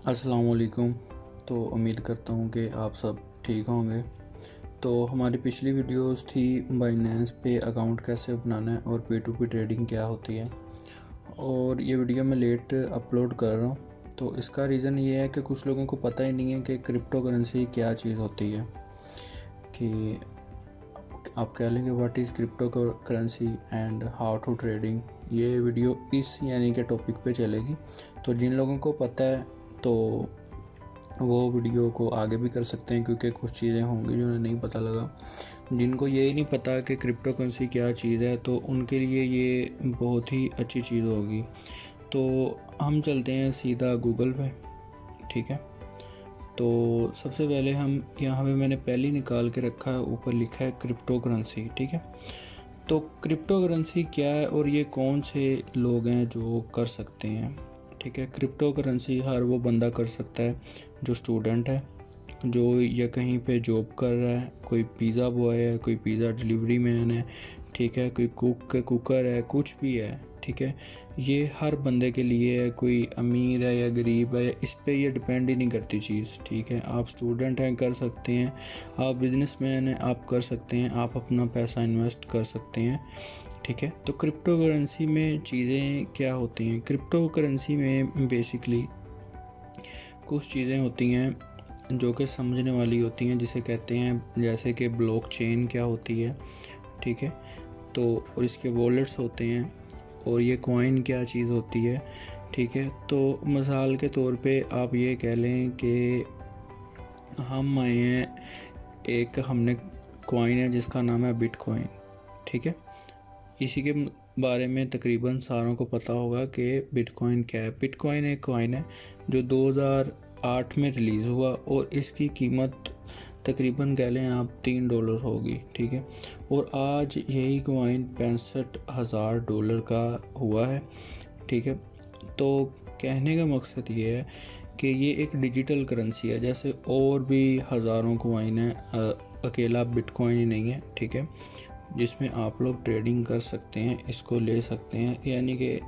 अस्सलाम वालेकुम। तो उम्मीद करता हूँ कि आप सब ठीक होंगे। तो हमारी पिछली वीडियोस थी बाइनेंस पे अकाउंट कैसे बनाना है और P2P ट्रेडिंग क्या होती है, और ये वीडियो मैं लेट अपलोड कर रहा हूँ। तो इसका रीज़न ये है कि कुछ लोगों को पता ही नहीं है कि क्रिप्टो करेंसी क्या चीज़ होती है। कि आप कह लेंगे what is crypto currency and how to trading. ये वीडियो इस यानी कि टॉपिक पे चलेगी। तो जिन लोगों को पता है तो वो वीडियो को आगे भी कर सकते हैं, क्योंकि कुछ चीज़ें होंगी जो उन्हें नहीं पता लगा। जिनको ये ही नहीं पता कि क्रिप्टो करेंसी क्या चीज़ है तो उनके लिए ये बहुत ही अच्छी चीज़ होगी। तो हम चलते हैं सीधा गूगल पे। ठीक है, तो सबसे पहले हम यहाँ पे मैंने पहले ही निकाल के रखा है, ऊपर लिखा है क्रिप्टो करेंसी। ठीक है, तो क्रिप्टो करेंसी क्या है और ये कौन से लोग हैं जो कर सकते हैं। ठीक है, क्रिप्टो करेंसी हर वो बंदा कर सकता है जो स्टूडेंट है, जो या कहीं पे जॉब कर रहा है, कोई पिज़्ज़ा बॉय है, कोई पिज़्ज़ा डिलीवरी मैन है, ठीक है, कोई कुकर है, कुछ भी है। ठीक है, ये हर बंदे के लिए है, कोई अमीर है या गरीब है, इस पे ये डिपेंड ही नहीं करती चीज़। ठीक है, आप स्टूडेंट हैं कर सकते हैं, आप बिजनेसमैन हैं आप कर सकते हैं, आप अपना पैसा इन्वेस्ट कर सकते हैं। ठीक है, तो क्रिप्टो करेंसी में चीज़ें क्या होती हैं। क्रिप्टो करेंसी में बेसिकली कुछ चीज़ें होती हैं जो कि समझने वाली होती हैं, जिसे कहते हैं जैसे कि ब्लॉकचेन क्या होती है। ठीक है, तो और इसके वॉलेट्स होते हैं, और ये कॉइन क्या चीज़ होती है। ठीक है, तो मिसाल के तौर पे आप ये कह लें कि हम आए हैं, एक हमने कॉइन है जिसका नाम है बिटकॉइन। ठीक है, इसी के बारे में तकरीबन सारों को पता होगा कि बिटकॉइन क्या है। बिटकॉइन एक कॉइन है जो 2008 में रिलीज़ हुआ और इसकी कीमत तकरीबन कह लें आप $3 होगी। ठीक है, और आज यही कॉइन $65,000 का हुआ है। ठीक है, तो कहने का मकसद ये है कि ये एक डिजिटल करेंसी है, जैसे और भी हज़ारों कॉइन है, अकेला बिटकॉइन ही नहीं है। ठीक है, जिसमें आप लोग ट्रेडिंग कर सकते हैं, इसको ले सकते हैं, यानी कि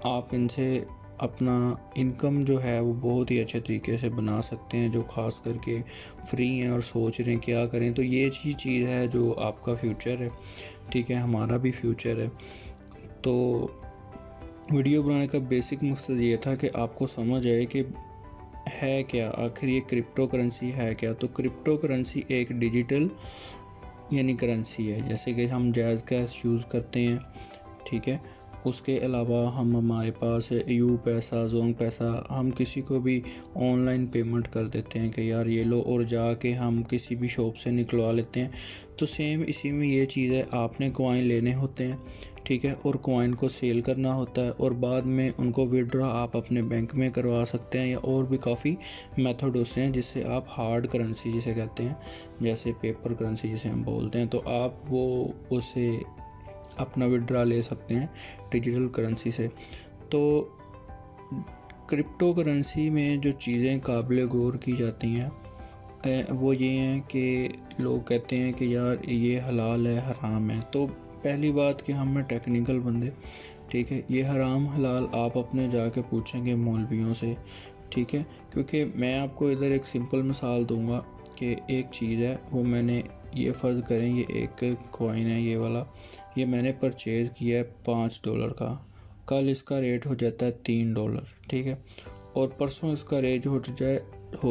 आप इनसे अपना इनकम जो है वो बहुत ही अच्छे तरीके से बना सकते हैं, जो ख़ास करके फ्री हैं और सोच रहे हैं क्या करें। तो ये चीज़ है जो आपका फ्यूचर है। ठीक है, हमारा भी फ्यूचर है। तो वीडियो बनाने का बेसिक मकसद ये था कि आपको समझ आए कि है क्या आखिर ये क्रिप्टो करेंसी है क्या। तो क्रिप्टो करेंसी एक डिजिटल यानी करेंसी है, जैसे कि हम जैज़ कैश यूज़ करते हैं। ठीक है, उसके अलावा हमारे पास यू पैसा, जोंग पैसा, हम किसी को भी ऑनलाइन पेमेंट कर देते हैं कि यार ये लो, और जाके हम किसी भी शॉप से निकलवा लेते हैं। तो सेम इसी में ये चीज़ है, आपने कॉइन लेने होते हैं। ठीक है, और कॉइन को सेल करना होता है, और बाद में उनको विड्रॉ आप अपने बैंक में करवा सकते हैं, या और भी काफ़ी मेथड होते हैं जिससे आप हार्ड करेंसी जिसे कहते हैं, जैसे पेपर करेंसी जिसे हम बोलते हैं, तो आप वो उसे अपना विड्रा ले सकते हैं डिजिटल करेंसी से। तो क्रिप्टो करेंसी में जो चीज़ें काबिल गौर की जाती हैं वो ये हैं कि लोग कहते हैं कि यार ये हलाल है हराम है। तो पहली बात कि हम में टेक्निकल बंदे, ठीक है, ये हराम हलाल आप अपने जाके पूछेंगे मौलवियों से। ठीक है, क्योंकि मैं आपको इधर एक सिंपल मिसाल दूंगा कि एक चीज़ है, वो मैंने ये फ़र्ज़ करें ये एक कॉइन है, ये वाला, ये मैंने परचेज़ किया है $5 का, कल इसका रेट हो जाता है $3। ठीक है, और परसों इसका रेट हो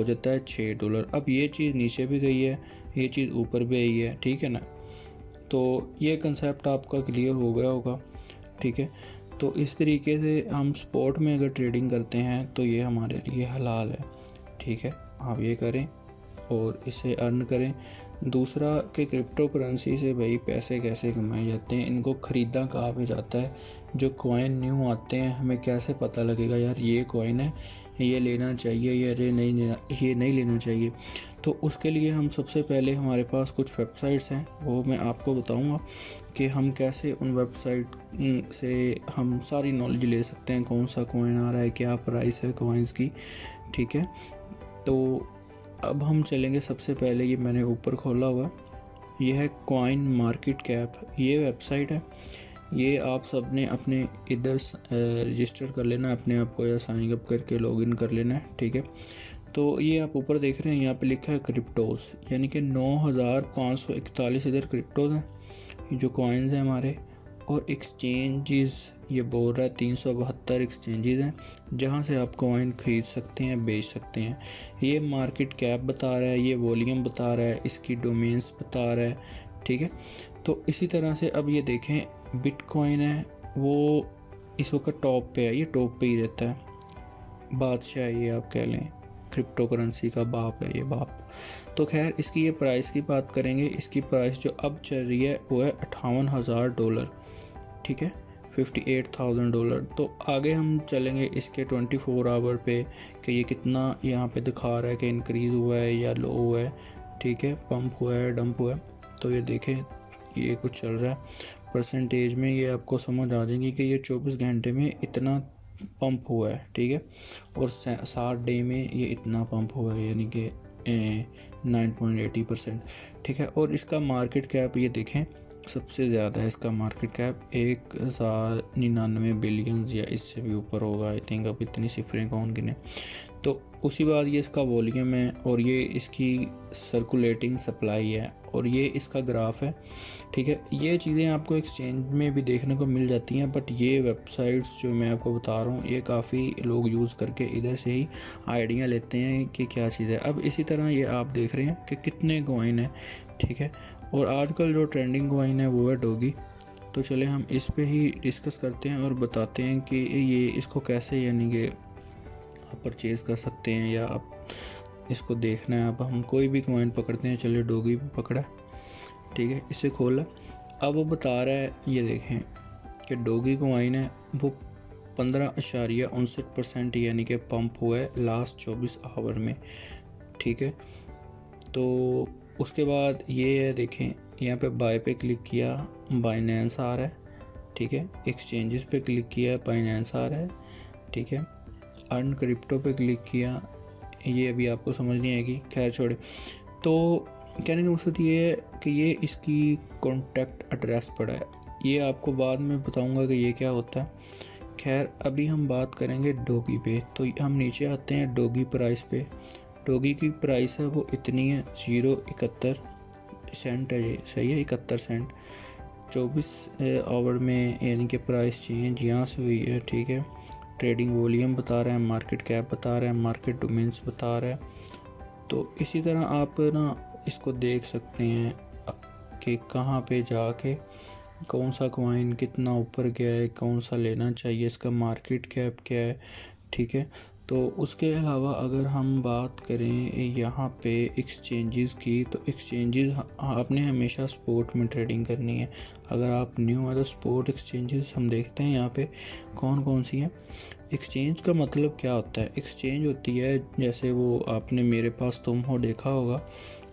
जाता है $6। अब ये चीज़ नीचे भी गई है, ये चीज़ ऊपर भी आई है। ठीक है ना, तो ये कंसेप्ट आपका क्लियर हो गया होगा। ठीक है, तो इस तरीके से हम स्पॉट में अगर ट्रेडिंग करते हैं तो ये हमारे लिए हलाल है। ठीक है, आप ये करें और इसे अर्न करें। दूसरा कि क्रिप्टो करेंसी से भाई पैसे कैसे कमाए जाते हैं, इनको ख़रीदा कहाँ पे जाता है। जो कॉइन न्यू आते हैं हमें कैसे पता लगेगा यार ये कॉइन है, ये लेना चाहिए या ये नहीं लेना चाहिए। तो उसके लिए हम सबसे पहले हमारे पास कुछ वेबसाइट्स हैं, वो मैं आपको बताऊंगा कि हम कैसे उन वेबसाइट से हम सारी नॉलेज ले सकते हैं, कौन सा कॉइन आ रहा है, क्या प्राइस है कॉइन्स की। ठीक है, तो अब हम चलेंगे, सबसे पहले ये मैंने ऊपर खोला हुआ, ये है कॉइन मार्केट कैप, ये वेबसाइट है। ये आप सब ने अपने इधर रजिस्टर कर लेना अपने आप को, या साइन अप करके लॉगिन कर लेना है, ठीक है। तो ये आप ऊपर देख रहे हैं, यहाँ पे लिखा है क्रिप्टोस, यानी कि 9541 इधर क्रिप्टोज हैं, ये जो कॉइन्स हैं हमारे। और एक्सचेंजेस ये बोल रहा है 372 एक्सचेंजेस हैं जहाँ से आप कॉइन ख़रीद सकते हैं, बेच सकते हैं। ये मार्केट कैप बता रहा है, ये वॉल्यूम बता रहा है, इसकी डोमेन्स बता रहा है, ठीक है। तो इसी तरह से अब ये देखें, बिटकॉइन है वो इस वक्त टॉप पे है, ये टॉप पे ही रहता है, बादशाह ये आप कह लें, क्रिप्टो करेंसी का बाप है ये बाप। तो खैर इसकी ये प्राइस की बात करेंगे, इसकी प्राइस जो अब चल रही है वो है $58,000, ठीक है, $58,000। तो आगे हम चलेंगे इसके 24 आवर पे कि ये कितना यहाँ पे दिखा रहा है कि इंक्रीज़ हुआ है या लो हुआ है, ठीक है, पंप हुआ है, डंप हुआ है। तो ये देखें ये कुछ चल रहा है परसेंटेज में, ये आपको समझ आ जाएगी कि ये 24 घंटे में इतना पंप हुआ है, ठीक है, और 60 डे में ये इतना पंप हुआ है, यानी कि 9.80%, ठीक है। और इसका मार्केट कैप ये देखें सबसे ज़्यादा है इसका मार्केट कैप, 1099 बिलियन या इससे भी ऊपर होगा आई थिंक, अब इतनी सिफरें कौन गिने। तो उसी बाद ये इसका वॉल्यूम है, और ये इसकी सर्कुलेटिंग सप्लाई है, और ये इसका ग्राफ है, ठीक है। ये चीज़ें आपको एक्सचेंज में भी देखने को मिल जाती हैं, बट ये वेबसाइट्स जो मैं आपको बता रहा हूँ ये काफ़ी लोग यूज़ करके इधर से ही आइडिया लेते हैं कि क्या चीज़ है। अब इसी तरह ये आप देख रहे हैं कि कितने कॉइन है, ठीक है। और आजकल जो ट्रेंडिंग कॉइन है वो है डॉगी। तो चले हम इस पे ही डिस्कस करते हैं और बताते हैं कि ये इसको कैसे यानी कि आप परचेज़ कर सकते हैं, या आप इसको देखना है। अब हम कोई भी कॉइन पकड़ते हैं, चलिए डॉगी भी पकड़ा, ठीक है, इसे खोला। अब वो बता रहा है, ये देखें कि डॉगी कॉइन है वो 15.59% यानी कि पंप हुआ है लास्ट 24 आवर में, ठीक है। तो उसके बाद ये है देखें, यहाँ पे बाय पे क्लिक किया, बाइनेंस आ रहा है, ठीक है। एक्सचेंजेस पे क्लिक किया, बाइनेंस आ रहा है, ठीक है। अर्न क्रिप्टो पे क्लिक किया, ये अभी आपको समझ नहीं आएगी, खैर छोड़े। तो कहने का मकसद ये है कि ये इसकी कॉन्टैक्ट एड्रेस पड़ा है, ये आपको बाद में बताऊंगा कि ये क्या होता है। खैर अभी हम बात करेंगे डॉगी पे। तो हम नीचे आते हैं डॉगी प्राइस पे। डॉगी की प्राइस है वो इतनी है 0.71 सेंट है, ये सही है, 71 सेंट 24 आवर में, यानी कि प्राइस चेंज यहाँ से हुई है, ठीक है। ट्रेडिंग वॉल्यूम बता रहा है, मार्केट कैप बता रहा है, मार्केट डोमेन्स बता रहा है। तो इसी तरह आप ना इसको देख सकते हैं कि कहाँ पे जाके कौन सा कॉइन कितना ऊपर गया है, कौन सा लेना चाहिए, इसका मार्केट कैप क्या है, ठीक है। तो उसके अलावा अगर हम बात करें यहाँ पे एक्सचेंजेस की, तो एक्सचेंजेस आपने हमेशा स्पॉट में ट्रेडिंग करनी है। अगर आप न्यू है तो स्पॉट एक्सचेंजेस हम देखते हैं यहाँ पे कौन कौन सी हैं। एक्सचेंज का मतलब क्या होता है? एक्सचेंज होती है जैसे वो आपने मेरे पास तुम हो देखा होगा,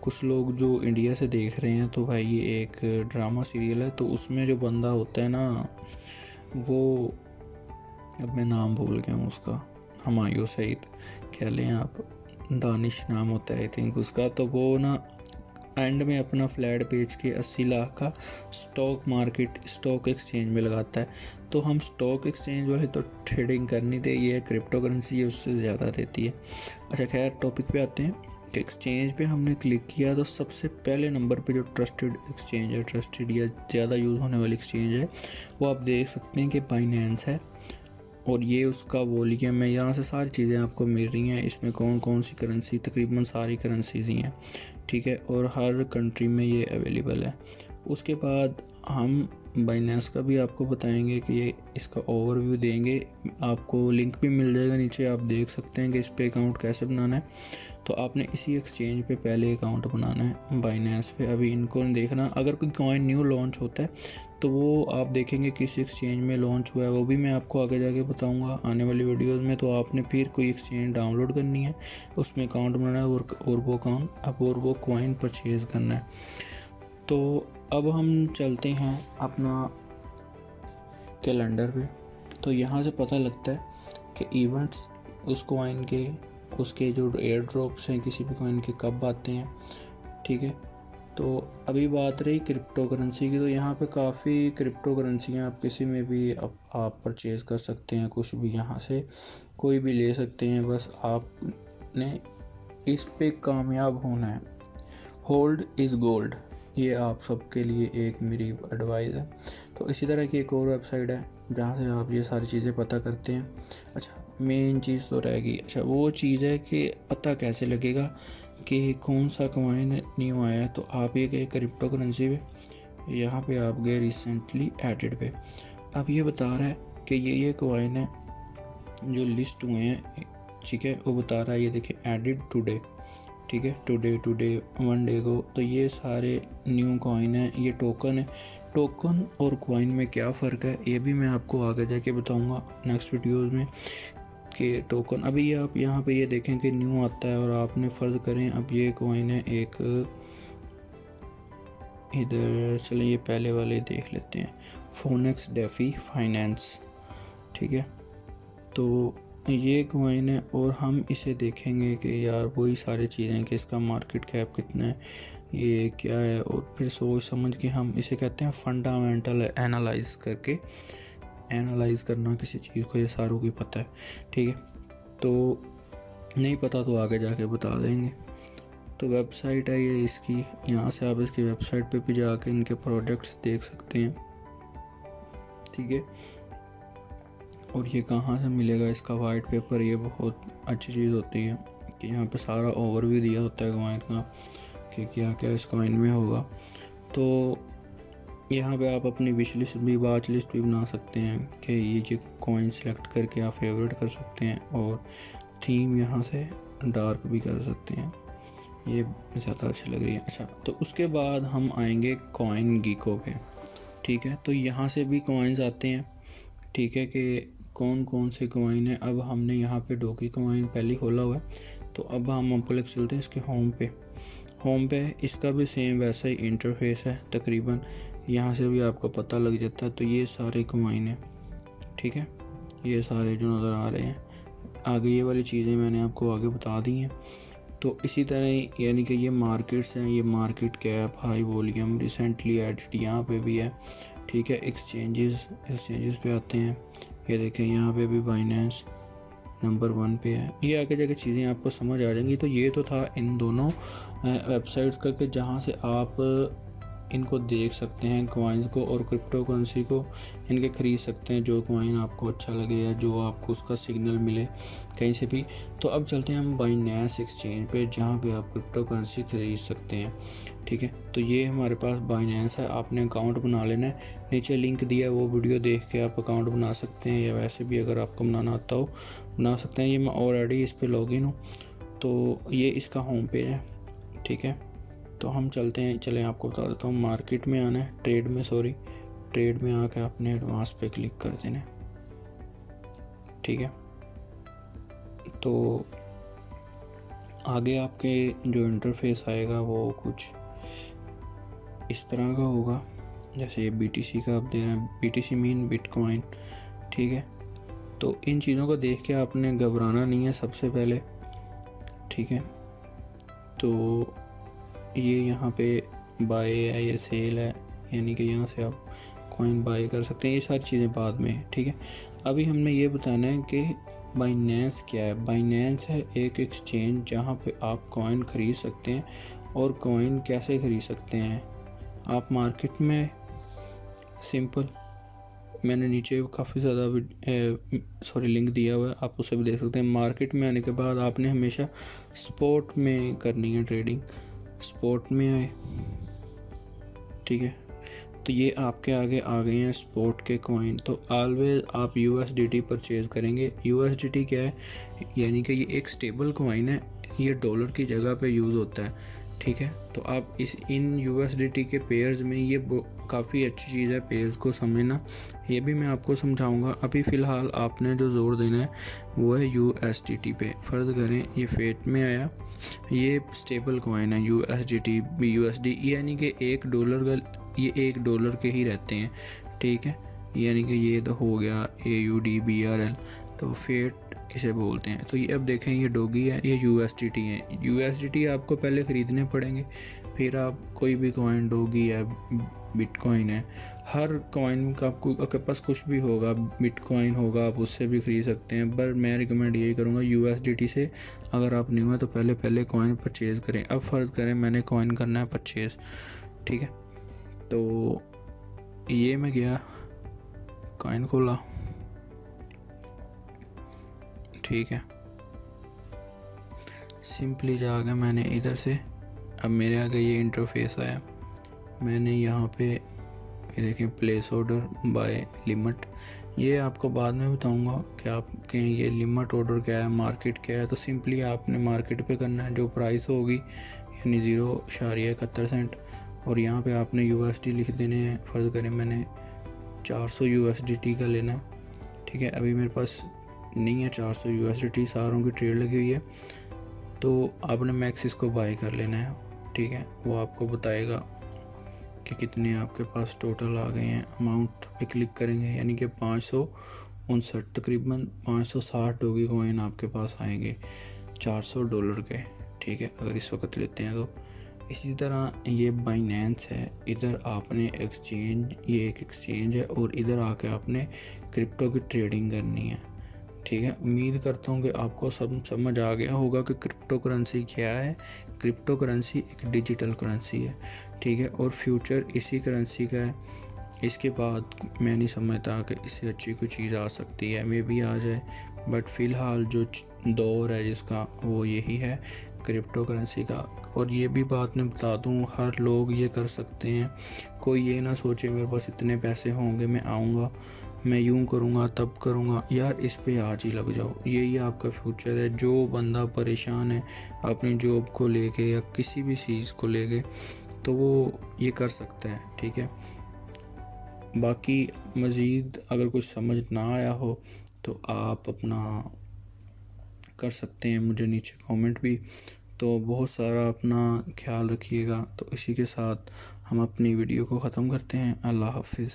कुछ लोग जो इंडिया से देख रहे हैं तो भाई ये एक ड्रामा सीरियल है, तो उसमें जो बंदा होता है ना, वो अब मैं नाम भूल गया हूँ उसका, हुमायूं सईद कह लें आप, दानिश नाम होता है आई थिंक उसका। तो वो ना एंड में अपना फ्लैट बेच के 80 लाख का स्टॉक एक्सचेंज में लगाता है। तो हम स्टॉक एक्सचेंज वाले तो ट्रेडिंग करनी दे, ये क्रिप्टो करेंसी है उससे ज़्यादा देती है। अच्छा खैर टॉपिक पे आते हैं कि एक्सचेंज पे हमने क्लिक किया तो सबसे पहले नंबर पे जो ट्रस्टेड एक्सचेंज है, ट्रस्टेड या ज़्यादा यूज़ होने वाली एक्सचेंज है, वो आप देख सकते हैं कि बाइनेंस है, और ये उसका वॉल्यूम है। यहाँ से सारी चीज़ें आपको मिल रही हैं, इसमें कौन कौन सी करेंसी, तकरीबन सारी करेंसीज ही हैं, ठीक है, और हर कंट्री में ये अवेलेबल है। उसके बाद हम बाइनेंस का भी आपको बताएंगे कि ये इसका ओवरव्यू देंगे, आपको लिंक भी मिल जाएगा नीचे, आप देख सकते हैं कि इस पे अकाउंट कैसे बनाना है। तो आपने इसी एक्सचेंज पे पहले अकाउंट बनाना है बाइनेंस पे, अभी इनको नहीं देखना। अगर कोई कॉइन न्यू लॉन्च होता है तो वो आप देखेंगे किस एक्सचेंज में लॉन्च हुआ है, वो भी मैं आपको आगे जाके बताऊंगा आने वाली वीडियोस में। तो आपने फिर कोई एक्सचेंज डाउनलोड करनी है, उसमें अकाउंट बनाना है और वो कॉइन परचेज़ करना है। तो अब हम चलते हैं अपना कैलेंडर पे। तो यहाँ से पता लगता है कि इवेंट्स उस कॉइन के, उसके जो एयर ड्रॉप्स हैं किसी भी कॉइन के कब आते हैं, ठीक है। तो अभी बात रही क्रिप्टो करेंसी की, तो यहाँ पे काफ़ी क्रिप्टो करेंसियाँ आप किसी में भी आप परचेज़ कर सकते हैं, कुछ भी यहाँ से कोई भी ले सकते हैं, बस आपने इस पे कामयाब होना है। होल्ड इज़ गोल्ड, ये आप सबके लिए एक मेरी एडवाइस है। तो इसी तरह की एक और वेबसाइट है जहाँ से आप ये सारी चीज़ें पता करते हैं। अच्छा, मेन चीज़ तो रहेगी, अच्छा वो चीज़ है कि पता कैसे लगेगा कि कौन सा कॉइन न्यू आया है। तो आप ये गए क्रिप्टो करेंसी पे, यहाँ पे आप गए रिसेंटली एडेड पे, अब ये बता रहा है कि ये कॉइन है जो लिस्ट हुए हैं, ठीक है, वो बता रहा है, ये देखिए एडेड टुडे, ठीक है, टुडे 1 डे को। तो ये सारे न्यू कॉइन है, ये टोकन है। टोकन और कॉइन में क्या फ़र्क है ये भी मैं आपको आगे जाके बताऊंगा नेक्स्ट वीडियोस में कि टोकन, अभी ये आप यहाँ पे ये देखें कि न्यू आता है और आपने फ़र्ज करें अब ये कॉइन है एक, इधर चलें ये पहले वाले देख लेते हैं, फोनेक्स डेफी फाइनेंस, ठीक है। तो ये कॉइन है और हम इसे देखेंगे कि यार वही सारी चीज़ें कि इसका मार्केट कैप कितना है, ये क्या है, और फिर सोच समझ के हम इसे कहते हैं फंडामेंटल एनालाइज करके, एनालाइज करना किसी चीज़ को, ये सारों की पता है, ठीक है। तो नहीं पता तो आगे जाके बता देंगे। तो वेबसाइट है ये इसकी, यहाँ से आप इसकी वेबसाइट पे भी जाके इनके प्रोडक्ट्स देख सकते हैं, ठीक है। और ये कहाँ से मिलेगा, इसका वाइट पेपर, ये बहुत अच्छी चीज़ होती है कि यहाँ पे सारा ओवरव्यू दिया होता है कॉइन का कि क्या क्या इस कॉइन में होगा। तो यहाँ पे आप अपनी विश लिस्ट भी, वॉच लिस्ट भी बना सकते हैं कि ये कॉइन सेलेक्ट करके आप फेवरेट कर सकते हैं, और थीम यहाँ से डार्क भी कर सकते हैं, ये ज़्यादा अच्छी लग रही है। अच्छा, तो उसके बाद हम आएंगे कॉइन गीको पे, ठीक है। तो यहाँ से भी कॉइन्स आते हैं, ठीक है, कि कौन कौन से कॉइन है। अब हमने यहाँ पे डोगी कॉइन पहले खोला हुआ है, तो अब हम आपको लेकर चलते हैं इसके होम पे इसका भी सेम वैसा ही इंटरफेस है तकरीबन, यहाँ से भी आपको पता लग जाता है। तो ये सारे कॉइन हैं, ठीक है, ये सारे जो नज़र आ रहे हैं, आगे ये वाली चीज़ें मैंने आपको आगे बता दी हैं। तो इसी तरह यानी कि ये मार्केट्स हैं, ये market cap, high volume, recently added यहाँ पे भी है, ठीक है। एक्सचेंजेस पे आते हैं, ये देखें यहाँ पे भी बाइनेंस नंबर 1 पे है। ये आगे जाके चीज़ें आपको समझ आ जाएंगी। तो ये तो था इन दोनों वेबसाइट्स का कि जहाँ से आप इनको देख सकते हैं, कॉइन्स को और क्रिप्टो करेंसी को इनके ख़रीद सकते हैं, जो कॉइन आपको अच्छा लगे या जो आपको उसका सिग्नल मिले कहीं से भी। तो अब चलते हैं हम बाइनेंस एक्सचेंज पे, जहाँ पे आप क्रिप्टो करेंसी खरीद सकते हैं, ठीक है। तो ये हमारे पास बाइनेंस है, आपने अकाउंट बना लेना है, नीचे लिंक दिया है, वो वीडियो देख के आप अकाउंट बना सकते हैं, या वैसे भी अगर आपको बनाना आता हो बना सकते हैं। ये मैं ऑलरेडी इस पर लॉगिन हूँ, तो ये इसका होम पेज है, ठीक है। तो हम चलते हैं, चलें आपको बता देता हूँ। मार्केट में आना है, ट्रेड में आके आपने एडवांस पे क्लिक कर देना है, ठीक है। तो आगे आपके जो इंटरफेस आएगा वो कुछ इस तरह का होगा, जैसे ये BTC का आप दे रहे हैं, BTC मीन बिटकॉइन, ठीक है। तो इन चीज़ों को देख के आपने घबराना नहीं है सबसे पहले, ठीक है। तो ये यहाँ पे बाय है, ये सेल है, यानी कि यहाँ से आप कॉइन बाय कर सकते हैं, ये सारी चीज़ें बाद में, ठीक है। अभी हमने ये बताना है कि बाइनेंस क्या है। बाइनेंस है एक एक्सचेंज जहाँ पे आप कॉइन ख़रीद सकते हैं, और कॉइन कैसे ख़रीद सकते हैं आप मार्केट में, सिंपल, मैंने नीचे काफ़ी ज़्यादा लिंक दिया हुआ है, आप उसे भी देख सकते हैं। मार्केट में आने के बाद आपने हमेशा स्पॉट में करनी है ट्रेडिंग, स्पॉट में आए, ठीक है। तो ये आपके आगे आ गए हैं स्पॉट के कॉइन। तो ऑलवेज आप USDT परचेज़ करेंगे। USDT क्या है, यानी कि ये एक स्टेबल कॉइन है, ये डॉलर की जगह पे यूज़ होता है, ठीक है। तो आप इन USDT के पेयर्स में, ये काफ़ी अच्छी चीज़ है पेयर्स को समझना, ये भी मैं आपको समझाऊंगा। अभी फ़िलहाल आपने जो जोर देना है वो है USDT पे। फ़र्ज़ करें ये फेट में आया, ये स्टेबल कॉइन है USDT BUSD, यानी कि $1 का, ये $1 के ही रहते हैं, ठीक है। यानी कि ये तो हो गया AUD BRL। तो फेट इसे बोलते हैं। तो ये अब देखें, ये डॉगी है, ये USDT है। USDT आपको पहले ख़रीदने पड़ेंगे, फिर आप कोई भी कॉइन, डॉगी है, बिटकॉइन है, हर कॉइन का आपके पास कुछ भी होगा, बिटकॉइन होगा, आप उससे भी ख़रीद सकते हैं। पर मैं रिकमेंड यही करूँगा USDT से। अगर आप न्यू है तो पहले कॉइन परचेज़ करें। अब फ़र्ज़ करें मैंने कॉइन करना है परचेज़, ठीक है। तो ये मैं गया, कॉइन खोला, ठीक है, सिंपली जाके मैंने इधर से, अब मेरे आगे ये इंटरफेस आया। मैंने यहाँ पे ये देखें, प्लेस ऑर्डर बाय लिमिट। ये आपको बाद में बताऊंगा कि आपके ये लिमिट ऑर्डर क्या है, मार्केट क्या है। तो सिंपली आपने मार्केट पे करना है, जो प्राइस होगी यानी 0.71 सेंट, और यहाँ पे आपने USD लिख देने हैं। फ़र्ज़ करें मैंने 400 USDT का लेना है, ठीक है। अभी मेरे पास नहीं है 400 USDT, सारों की ट्रेड लगी हुई है। तो आपने मैक्स इसको बाय कर लेना है, ठीक है। वो आपको बताएगा कि कितने आपके पास टोटल आ गए हैं। अमाउंट पे क्लिक करेंगे, यानी कि 559, तकरीबन 560 डॉगी कॉइन आपके पास आएंगे $400 के, ठीक है, अगर इस वक्त लेते हैं तो। इसी तरह ये बाइनेंस है, इधर आपने एक्सचेंज, ये एक एक्सचेंज है, और इधर आके आपने क्रिप्टो की ट्रेडिंग करनी है, ठीक है। उम्मीद करता हूँ कि आपको सब समझ आ गया होगा कि क्रिप्टो करेंसी क्या है। क्रिप्टो करेंसी एक डिजिटल करेंसी है, ठीक है, और फ्यूचर इसी करेंसी का है। इसके बाद मैं नहीं समझता कि इससे अच्छी कोई चीज़ आ सकती है, मे भी आ जाए, बट फ़िलहाल जो दौर है जिसका, वो यही है क्रिप्टो करेंसी का। और ये भी बात मैं बता दूँ, हर लोग ये कर सकते हैं। कोई ये ना सोचे मेरे पास इतने पैसे होंगे, मैं आऊँगा, मैं यूँ करूँगा, तब करूँगा। यार इस पे आज ही लग जाओ, यही आपका फ्यूचर है। जो बंदा परेशान है अपनी जॉब को लेके या किसी भी चीज़ को लेके, तो वो ये कर सकता है, ठीक है। बाकी मज़ीद अगर कुछ समझ ना आया हो तो आप अपना कर सकते हैं मुझे नीचे कमेंट भी। तो बहुत सारा अपना ख्याल रखिएगा। तो इसी के साथ हम अपनी वीडियो को ख़त्म करते हैं। अल्लाह हाफिज़।